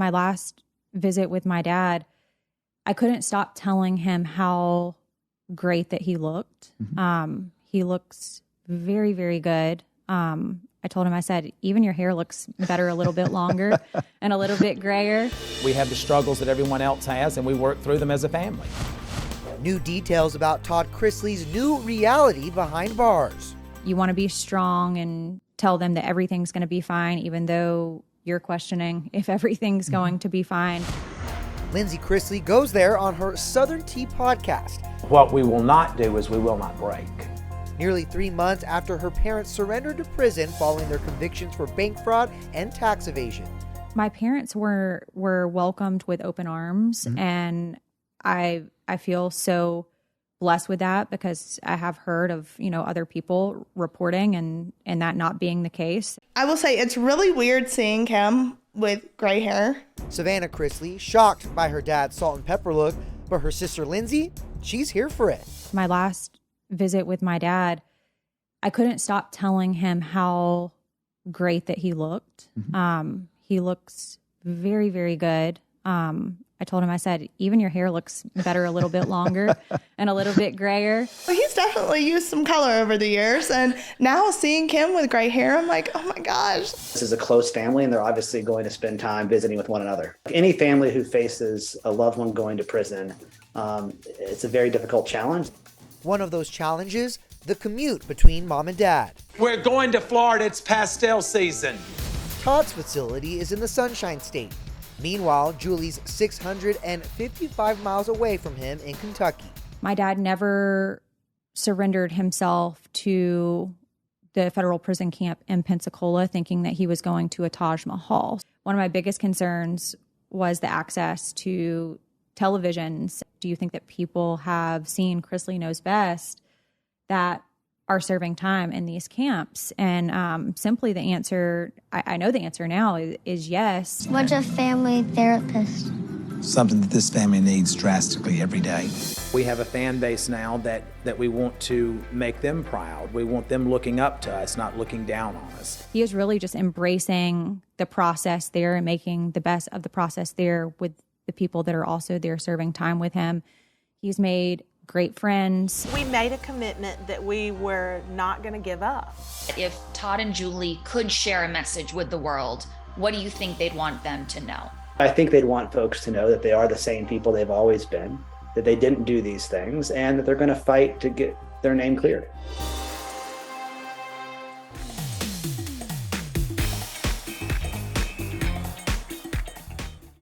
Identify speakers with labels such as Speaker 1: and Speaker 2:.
Speaker 1: My last visit with my dad, I couldn't stop telling him how great that he looked. He looks very, very good. I told him, I said, even your hair looks better a little bit longer and a little bit grayer.
Speaker 2: We have the struggles that everyone else has, and we work through them as a family.
Speaker 3: New details about Todd Chrisley's new reality behind bars.
Speaker 1: You want to be strong and tell them that everything's going to be fine, even though you're questioning if everything's going to be fine.
Speaker 3: Lindsie Chrisley goes there on her Southern Tea podcast.
Speaker 2: What we will not do is we will not break.
Speaker 3: Nearly 3 months after her parents surrendered to prison following their convictions for bank fraud and tax evasion.
Speaker 1: My parents were welcomed with open arms, and I feel so blessed with that because I have heard of, other people reporting and that not being the case.
Speaker 4: I will say it's really weird seeing Kim with gray hair.
Speaker 3: Savannah Chrisley, shocked by her dad's salt and pepper look, but her sister Lindsie, she's here for it.
Speaker 1: My last visit with my dad, I couldn't stop telling him how great that he looked. He looks very, very good. I told him, I said, even your hair looks better a little bit longer and a little bit grayer.
Speaker 4: Well, he's definitely used some color over the years. And now seeing Kim with gray hair, I'm like, oh my gosh.
Speaker 5: This is a close family, and they're obviously going to spend time visiting with one another. Any family who faces a loved one going to prison, it's a very difficult challenge.
Speaker 3: One of those challenges, the commute between mom and dad.
Speaker 2: We're going to Florida. It's pastel season.
Speaker 3: Todd's facility is in the Sunshine State. Meanwhile, Julie's 655 miles away from him in Kentucky.
Speaker 1: My dad never surrendered himself to the federal prison camp in Pensacola thinking that he was going to a Taj Mahal. One of my biggest concerns was the access to televisions. Do you think that people have seen Chrisley Knows Best that are serving time in these camps? And simply the answer, I know the answer now, is yes.
Speaker 6: What's a family therapist?
Speaker 7: Something that this family needs drastically every day.
Speaker 2: We have a fan base now that we want to make them proud. We want them looking up to us, not looking down on us.
Speaker 1: He is really just embracing the process there and making the best of the process there with the people that are also there serving time with him. He's made great friends.
Speaker 8: We made a commitment that we were not going to give up.
Speaker 9: If Todd and Julie could share a message with the world, what do you think they'd want them to know?
Speaker 5: I think they'd want folks to know that they are the same people they've always been, that they didn't do these things, and that they're going to fight to get their name cleared.